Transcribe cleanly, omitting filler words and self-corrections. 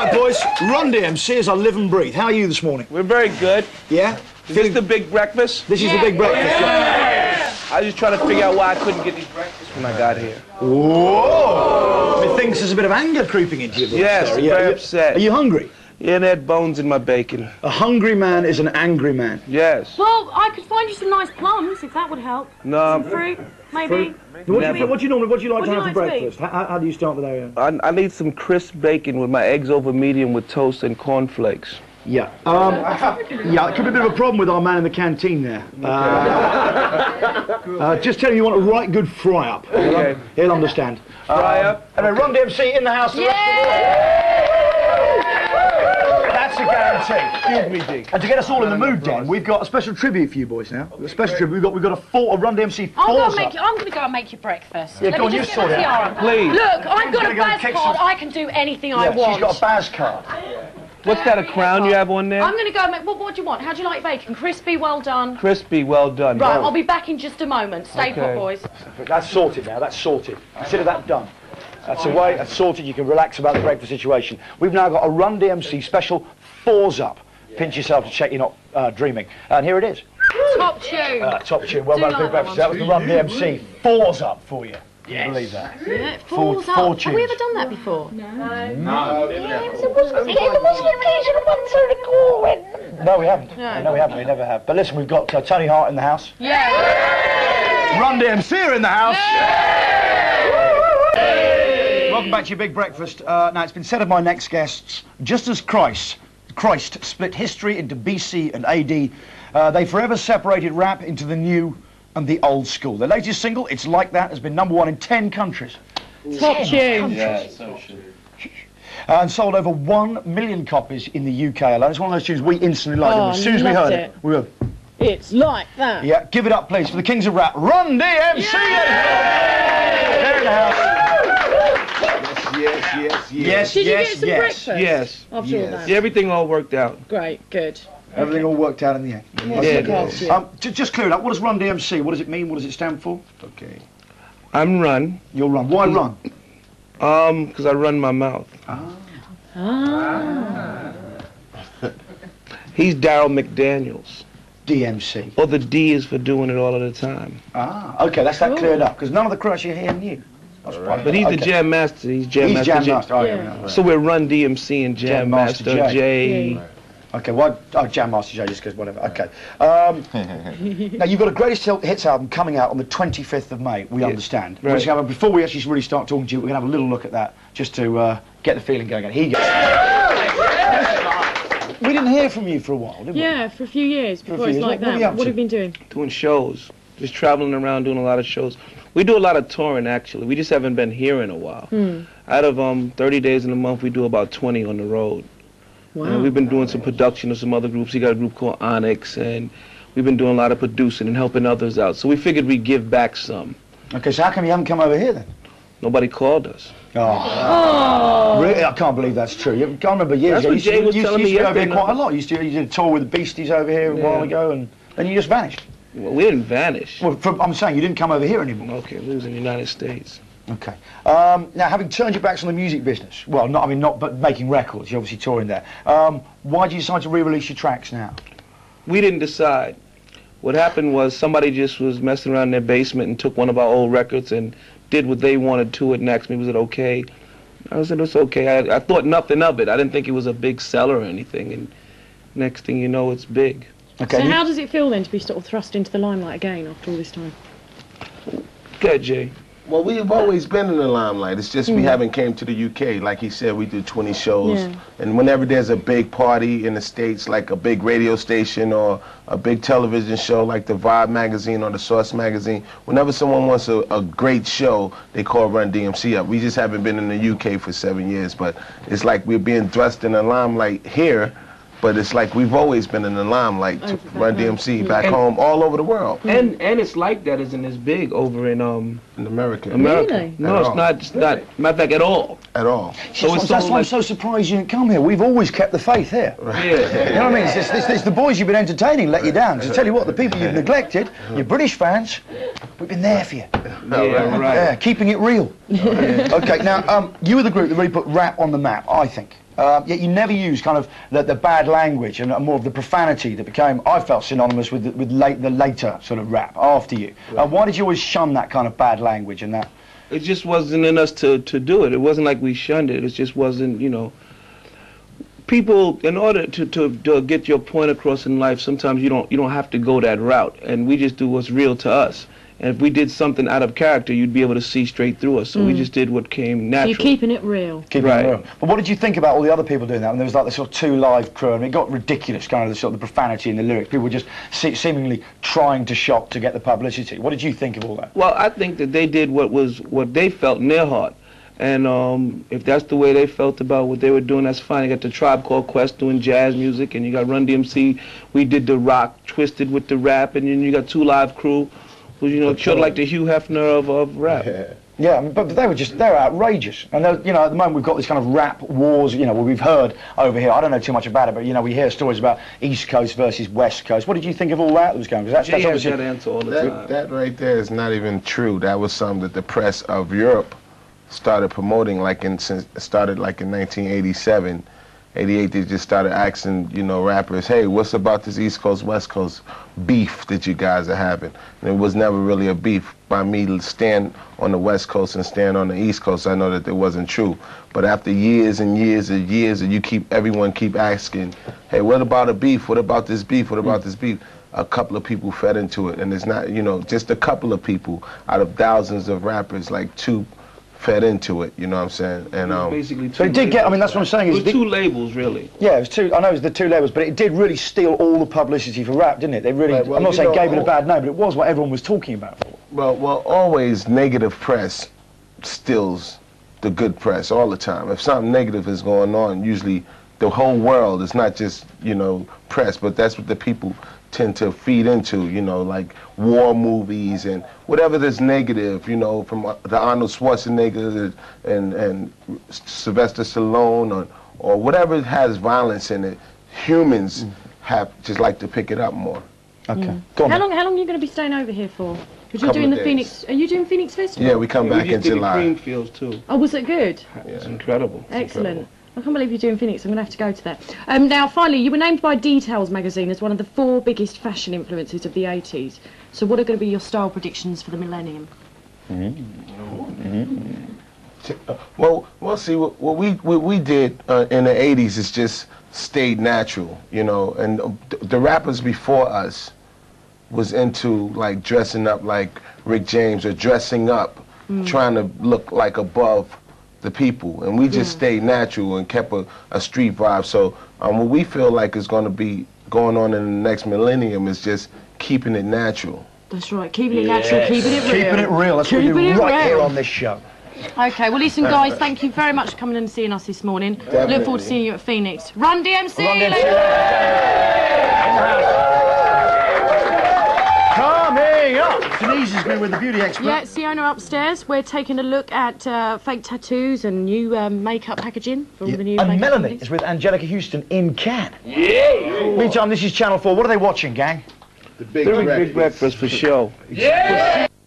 Right, boys, Run DMC is our live and breathe. How are you this morning? We're very good. Yeah? Is this the big breakfast? This is the big breakfast. Yeah. I was just trying to figure out why I couldn't get these breakfasts when I got here. Whoa! Methinks there's a bit of anger creeping into your voice. Yes, I'm very upset. Are you hungry? Yeah, they had bones in my bacon. A hungry man is an angry man. Yes. Well, I could find you some nice plums if that would help. No. Some fruit, maybe. What do you like to have for breakfast? How do you start with that? I need some crisp bacon with my eggs over medium with toast and cornflakes. Yeah. Yeah, it could be a bit of a problem with our man in the canteen there. Just tell him you want a right good fry-up. Okay. He'll understand. Fry-up? And then Run DMC in the house. That's a guarantee. Excuse me, Deke. And to get us all in the mood, Dan, we've got a special tribute for you boys now. A special tribute. We've got a Run DMC I'm fours going up. to go and make you breakfast. Yeah, Let go on, me you just sort get it my out. tiara. Please. Look, I've got a gonna go and Baz kick card. some- I can do anything I want. She's got a Baz card. What's that, a crown you have on there? I'm going to go and make... What do you want? How do you like bacon? Crispy, well done. Crispy, well done. Right, I'll be back in just a moment. Stay Okay. put, boys. That's sorted now. That's sorted. Consider that done. That's away. That's sorted. You can relax about the breakfast situation. We've now got a Run DMC special fours up. Pinch yourself to check you're not dreaming. And here it is. Top tune. Top tune. Well Do done, like good that breakfast. one. That was the Run DMC fours up for you. Can you believe that? Yeah, Four falls up. Have tunes. we ever done that before? No. No, we haven't. No. No, we haven't. We never have. But listen, we've got Tony Hart in the house. Yeah. Run DMC are in the house. Welcome back to your big breakfast. Now, it's been said of my next guests, just as Christ split history into BC and AD, they forever separated rap into the new and the old school. Their latest single, It's Like That, has been #1 in 10 countries. Top tune. Yeah, so true. And sold over 1 million copies in the UK alone. It's one of those tunes we instantly liked. Oh, As soon as we heard loved it, we were... It's like that. Yeah, give it up, please, for the kings of rap, Run DMC! They're in the house. Yes. Did you get some breakfast? Yes. After all that. Yeah, everything all worked out. Great, good. Everything all worked out in the end. Yeah, Just clear it up. What does Run DMC? What does it mean? What does it stand for? Okay. I'm Run. You'll run. Why run? Because I run my mouth. He's Daryl McDaniels. DMC. Or the D is for doing it all of the time. Okay, that's that cleared up. Because none of the crew actually here knew. But he's the Jam Master. He's Jam Master. Jam J. Master. Oh, yeah. So we're Run DMC and Jam Master J. Okay, well, Jam Master J, just because whatever. Okay. Now, you've got a Greatest Hits album coming out on the 25th of May, we understand. Right. Before we actually really start talking to you, we're going to have a little look at that, just to get the feeling going. Here you go. We didn't hear from you for a while, did we? Yeah, for a few years before it's like What are you that. up What to? have you been doing? Doing shows. Just traveling around doing a lot of shows. We do a lot of touring, actually. We just haven't been here in a while. Out of 30 days in a month, we do about 20 on the road. Wow. And we've been doing some production of some other groups. We got a group called Onyx, and we've been doing a lot of producing and helping others out. So we figured we'd give back some. Okay, so how come you haven't come over here then? Nobody called us. Oh. Really? I can't believe that's true. I can't remember years That's ago. what Jay was telling me You used to be over here yesterday. quite a lot. You did a tour with the Beasties over here a while ago, and then you just vanished. Well, we didn't vanish. Well, I'm saying you didn't come over here anymore. Okay, we was in the United States. Okay. Now, having turned your backs on the music business, well, but making records, you're obviously touring there. Why did you decide to re-release your tracks now? We didn't decide. What happened was somebody just was messing around in their basement and took one of our old records and did what they wanted to it and asked me, was it okay? I said, it's okay. I thought nothing of it. I didn't think it was a big seller or anything, and next thing you know, it's big. Okay. So how does it feel then to be sort of thrust into the limelight again after all this time? Good, Jay. Well, we've always been in the limelight. It's just we haven't came to the UK. Like he said, we do 20 shows. Yeah. And whenever there's a big party in the States, like a big radio station or a big television show like the Vibe magazine or the Source magazine, whenever someone wants a great show, they call Run DMC up. We just haven't been in the UK for 7 years, but it's like we're being thrust in the limelight here. But it's like we've always been in the limelight to Run DMC back home all over the world. And it's like that, isn't as big over in America. Really? No, it's not. It's not. Matter of fact, at all. At all. So it's That's why I'm like, so surprised you didn't come here. We've always kept the faith here. yeah. You know what I mean? It's the boys you've been entertaining let you down. So tell you what, the people you've neglected, your British fans, we've been there for you. Yeah, right. Yeah, keeping it real. Okay, now, you were the group that really put rap on the map, I think. Yet you never use kind of the bad language and more of the profanity that became, I felt, synonymous with the later sort of rap after you. Right. Why did you always shun that kind of bad language and that? It just wasn't in us to do it. It wasn't like we shunned it. It just wasn't, you know. People, in order to get your point across in life, sometimes you don't have to go that route, and we just do what's real to us. And if we did something out of character, you'd be able to see straight through us. So we just did what came natural. So you're keeping it real. Keeping Right. it real. But what did you think about all the other people doing that? And there was like the sort of 2 Live crew, and it got ridiculous, kind of the sort of the profanity in the lyrics. People were just seemingly trying to shop to get the publicity. What did you think of all that? Well, I think that they did what they felt in their heart. And if that's the way they felt about what they were doing, that's fine. You got the Tribe Called Quest doing jazz music, and you got Run DMC. We did the rock, twisted with the rap, and then you got 2 Live crew, who, you know, sort of like the Hugh Hefner of rap. Yeah, but they're outrageous. And you know, at the moment we've got this kind of rap wars, you know, where we've heard over here. I don't know too much about it, but you know, we hear stories about East Coast versus West Coast. What did you think of all that was going? Because Jay has obviously that answer all the time. That right there is not even true. That was something that the press of Europe started promoting, started like in 1987, 88. They just started asking, you know, rappers, hey, what's about this East Coast, West Coast beef that you guys are having? And it was never really a beef. By me to stand on the West Coast and stand on the East Coast, I know that it wasn't true. But after years and years and years, and everyone keep asking, hey, what about a beef? What about this beef? What about this beef? A couple of people fed into it, and it's not, you know, just a couple of people out of thousands of rappers, like 2 fed into it, you know what I'm saying? And Basically, so it did get. I mean, that's what I'm saying. It was 2 labels, really. Yeah, it was 2. I know it was the 2 labels, but it did really steal all the publicity for rap, didn't it? They really. Right, well, I'm not you saying know, gave it a bad name, but it was what everyone was talking about. Well, always negative press steals the good press all the time. If something negative is going on, usually the whole world is not just, you know, press, but that's what the people tend to feed into, you know, like war movies and whatever that's negative, you know, from the Arnold Schwarzenegger and Sylvester Stallone or whatever has violence in it, humans have just like to pick it up more. Okay. Go on. How long are you going to be staying over here for? Because you're Couple doing of the days. Phoenix. Are you doing Phoenix Festival? Yeah, we come back we in just did July. Creamfields, too. Oh, was it good? It's incredible. Excellent. I can't believe you're doing Phoenix. I'm going to have to go to that. Now, finally, you were named by Details magazine as one of the 4 biggest fashion influences of the 80s. So what are going to be your style predictions for the millennium? Well, see, what we did in the 80s is just stayed natural, you know, and the rappers before us was into like dressing up like Rick James or dressing up, trying to look like above the people, and we just stayed natural and kept a street vibe. So what we feel like is going to be going on in the next millennium is just keeping it natural. That's right, keeping it natural, keeping it real. Keeping it real. That's what we do right here on this show. Okay, well listen guys, thank you very much for coming and seeing us this morning. Look forward to seeing you at Phoenix. Run DMC! Run Coming up, Denise has been with the beauty expert. Yeah, it's the owner upstairs. We're taking a look at fake tattoos and new makeup packaging for all the new And makeup Melanie companies. is with Angelica Houston in Cannes. Yeah! Meantime, this is Channel 4. What are they watching, gang? The Big Big breakfast for show. Yeah!